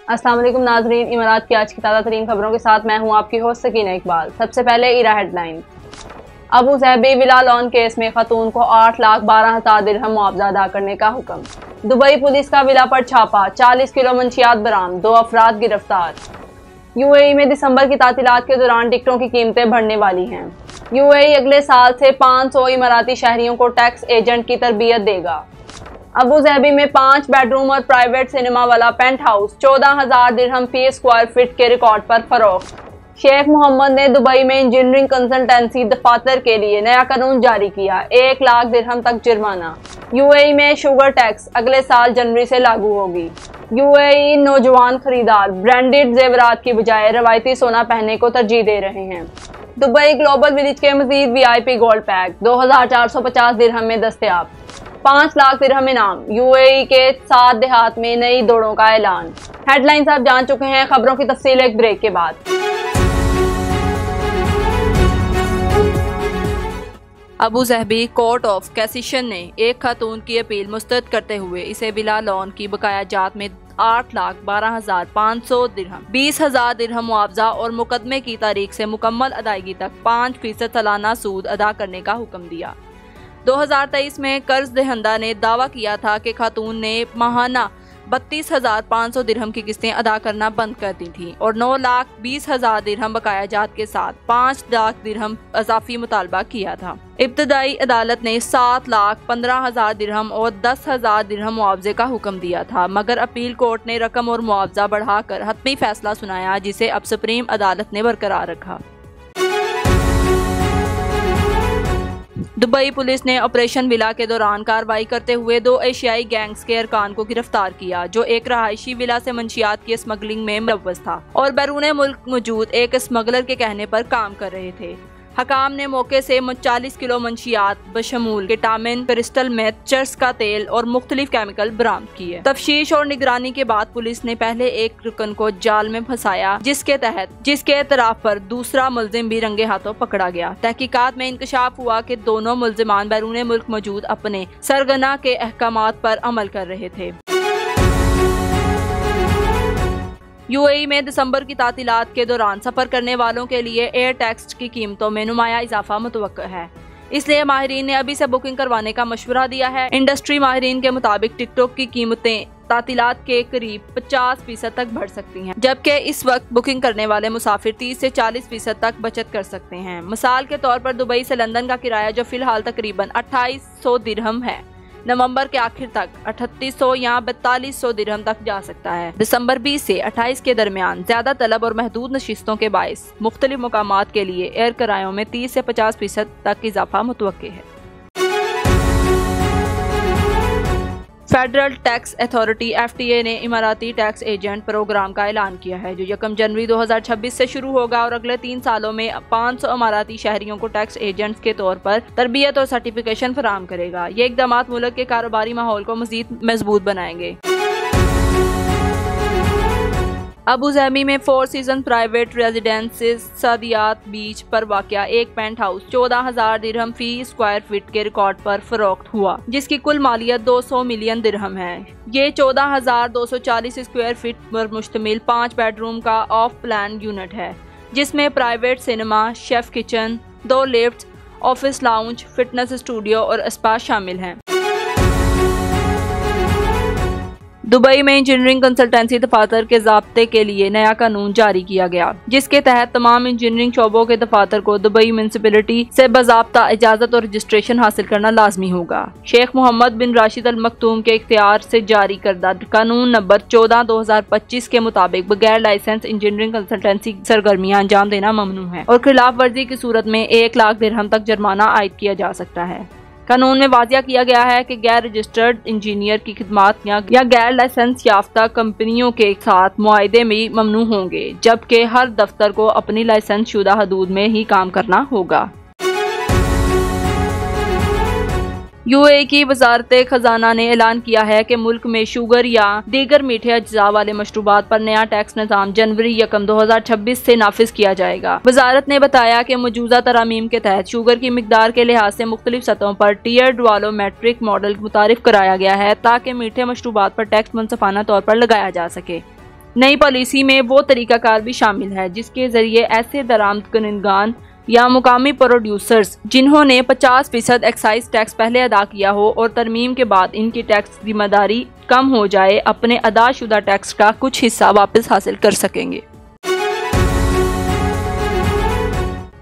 अस्सलाम वालेकुम नाजरीन, इमारात की आज की ताज़ा तरीन खबरों के साथ मैं हूं आपकी होस्ट सकीना इकबाल। सबसे पहले इरा headline. Abu Dhabi villa loan case में खातून को 8,12,000 दिरहम मुआवजा अदा करने का हुक्म। दुबई पुलिस का विला पर छापा, 40 किलो मंशियात बरामद, 2 अफराद गिरफ्तार। यूएई में दिसंबर की तातीलात के दौरान टिकटों की कीमतें बढ़ने वाली हैं। यूएई अगले साल से 500 इमाराती शहरियों को टैक्स एजेंट की तरबियत देगा। अबू ज़हबी में 5 बेडरूम और प्राइवेट सिनेमा वाला पेंट हाउस 14,000 दिरहम फी स्क्वायर फीट के रिकॉर्ड पर फरोख्त। शेख मोहम्मद ने दुबई में इंजीनियरिंग कंसल्टेंसी दफातर के लिए नया कानून जारी किया, 1 लाख दिरहम तक जुर्माना। यूएई में शुगर टैक्स अगले साल जनवरी से लागू होगी। यूएई नौजवान खरीदार ब्रांडेड जेवरात की बजाय रवायती सोना पहनने को तरजीह दे रहे हैं। दुबई ग्लोबल विलेज के मजीद वीआईपी गोल्ड पैक 2,450 दिरहम में दस्तयाब, 5 लाख दिरहम इनाम। यूएई के 7 देहात में नई दौड़ों का ऐलान। हेडलाइंस आप जान चुके हैं, खबरों की तफसील एक ब्रेक के बाद। अबू ज़हबी कोर्ट ऑफ कैसिशन ने एक खातून की अपील मुस्तरद करते हुए इसे बिला लोन की बकाया जात में 8,12,500 दिरहम, 20,000 दिरहम मुआवजा और मुकदमे की तारीख से मुकम्मल अदायगी तक 5% सालाना सूद अदा करने का हुक्म दिया। 2023 में कर्ज दहंदा ने दावा किया था कि खातून ने माहाना 32,500 दिरहम की किस्तें अदा करना बंद कर दी थी और 9,20,000 दिरहम बकाया जात के साथ 5 लाख दिरहम अजाफी मुतालबा किया था। इब्तदाई अदालत ने 7,15,000 दिरहम और 10,000 दिरहम मुआवजे का हुक्म दिया था, मगर अपील कोर्ट ने रकम और मुआवजा बढ़ाकर हतमी फैसला सुनाया, जिसे अब सुप्रीम अदालत ने बरकरार रखा। दुबई पुलिस ने ऑपरेशन विला के दौरान कार्रवाई करते हुए 2 एशियाई गैंग्स के अरकान को गिरफ्तार किया, जो एक रहायशी विला से मंशियात की स्मगलिंग में मुलव्वस था और बैरून मुल्क मौजूद एक स्मगलर के कहने पर काम कर रहे थे। हकाम ने मौके से 40 किलो मंशियात बशमूल केटामिन, क्रिस्टल मेथ, चरस का तेल और मुख्तलिफ केमिकल बरामद किए। तफ्तीश और निगरानी के बाद पुलिस ने पहले एक रुकन को जाल में फंसाया, जिसके एतराफ पर दूसरा मुल्जिम भी रंगे हाथों पकड़ा गया। तहकीकात में इंकशाफ हुआ कि दोनों मुल्जिमान बैरून मुल्क मौजूद अपने सरगना के अहकामात पर अमल कर रहे थे। यूएई में दिसंबर की तातीलात के दौरान सफर करने वालों के लिए एयर टैक्स की कीमतों में नुमाया इजाफा मुतवक्का है, इसलिए माहिरीन ने अभी से बुकिंग करवाने का मशवरा दिया है। इंडस्ट्री माहिरीन के मुताबिक टिकटॉक की कीमतें तातीलात के करीब 50% तक बढ़ सकती हैं, जबकि इस वक्त बुकिंग करने वाले मुसाफिर 30 से 40% तक बचत कर सकते हैं। मिसाल के तौर पर दुबई से लंदन का किराया, जो फिलहाल तकरीबन 2800 दिरहम है, नवंबर के आखिर तक 3800 या 4200 दिरहम तक जा सकता है। दिसंबर 20 से 28 के दरमियान ज्यादा तलब और महदूद नशिस्तों के बायस मुख्तलिफ मकामात के लिए एयर किरायों में 30 से 50% तक इजाफा मुतवक्के है। फेडरल टैक्स अथॉरिटी (FTA) ने इमाराती टैक्स एजेंट प्रोग्राम का ऐलान किया है, जो 1 जनवरी 2026 से शुरू होगा और अगले 3 सालों में 500 इमाराती शहरियों को टैक्स एजेंट्स के तौर पर तरबियत और सर्टिफिकेशन फराहम करेगा। ये इक़दामात मुल्क के कारोबारी माहौल को मज़ीद मजबूत बनाएंगे। अबू ज़हबी में 4 सीजन प्राइवेट रेजिडेंसेज सादियात बीच पर वाक़या एक पेंट हाउस 14,000 दिरहम फी स्क्वायर फीट के रिकॉर्ड पर फरोख्त हुआ, जिसकी कुल मालियत 200 मिलियन दिरहम है। ये 14,240 स्क्वायर फीट पर मुश्तमिल 5 बेडरूम का ऑफ प्लान यूनिट है, जिसमें private cinema, chef kitchen, 2 lift, office lounge, fitness studio और स्पा शामिल हैं। दुबई में इंजीनियरिंग कंसल्टेंसी दफातर के ज़ाब्ते के लिए नया कानून जारी किया गया, जिसके तहत तमाम इंजीनियरिंग शोबों के दफातर को दुबई म्यूनिसिपैलिटी से बाज़ाब्ता इजाज़त और रजिस्ट्रेशन हासिल करना लाजमी होगा। शेख मोहम्मद बिन राशिद अल मखतूम के इख्तियार से जारी करदा कानून नंबर 14/2025 के मुताबिक बगैर लाइसेंस इंजीनियरिंग कंसल्टेंसी सरगर्मियाँ अंजाम देना ममनू है और खिलाफ वर्जी की सूरत में 1 लाख दिरहम तक जुर्माना आयद किया जा सकता है। कानून में वाज़िया किया गया है कि गैर रजिस्टर्ड इंजीनियर की खिदमात या गैर लाइसेंस याफ्ता कंपनियों के साथ मुआहदे में ममनू होंगे, जबकि हर दफ्तर को अपनी लाइसेंस शुदा हदूद में ही काम करना होगा। यूएई की वजारत खजाना ने ऐलान किया है कि मुल्क में शुगर या दीगर मीठे अज्जा वाले मशरूबात पर नया टैक्स निज़ाम जनवरी 1, 2026 से नाफिज किया जाएगा। वजारत ने बताया कि मौजूदा तरामीम के तहत शुगर की मिकदार के लिहाज से मुख्तलिफ सतहों पर टीयर्ड वालोमेट्रिक मॉडल मुतारिफ कराया गया है, ताकि मीठे मशरूबात पर टैक्स मुनसफाना तौर पर लगाया जा सके। नई पॉलिसी में वो तरीकाकार भी शामिल है जिसके जरिए ऐसे दरामद कंदगान या मुकामी प्रोड्यूसर्स जिन्होंने 50% एक्साइज टैक्स पहले अदा किया हो और तरमीम के बाद इनकी टैक्स जिम्मेदारी कम हो जाए, अपने अदाशुदा टैक्स का कुछ हिस्सा वापस हासिल कर सकेंगे।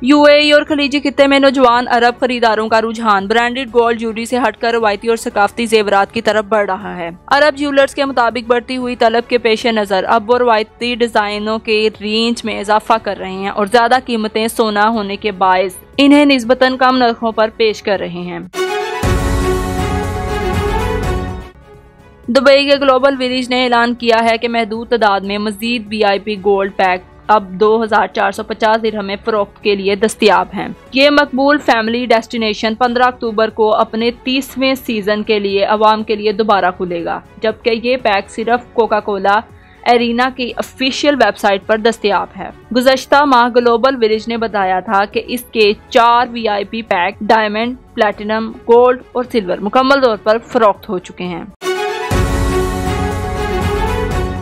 यूएई और खलीजी खित्ते में नौजवान अरब खरीदारों का रुझान ब्रांडेड गोल्ड ज्वेलरी से हटकर रवायती और सकाफती जेवरात की तरफ बढ़ रहा है। अरब ज्वेलर्स के मुताबिक बढ़ती हुई तलब के पेश नज़र अब वो रवायती डिजाइनों के रेंज में इजाफा कर रहे हैं और ज्यादा कीमतें सोना होने के बायस इन्हें निस्बतन कम नरखों पर पेश कर रहे हैं। दुबई के ग्लोबल विलेज ने ऐलान किया है कि महदूद तादाद में मजीद वीआईपी गोल्ड पैक अब 2450 दिरहम में फरोख्त के लिए दस्तयाब हैं। ये मकबूल फैमिली डेस्टिनेशन 15 अक्टूबर को अपने 30वें सीजन के लिए अवाम के लिए दोबारा खुलेगा, जबकि ये पैक सिर्फ कोका कोला एरिना की ऑफिशियल वेबसाइट पर दस्तयाब है। गुज़श्ता माह ग्लोबल विलेज ने बताया था कि इसके 4 VIP pack diamond, platinum, gold और सिल्वर मुकम्मल तौर पर फरोख्त हो चुके हैं।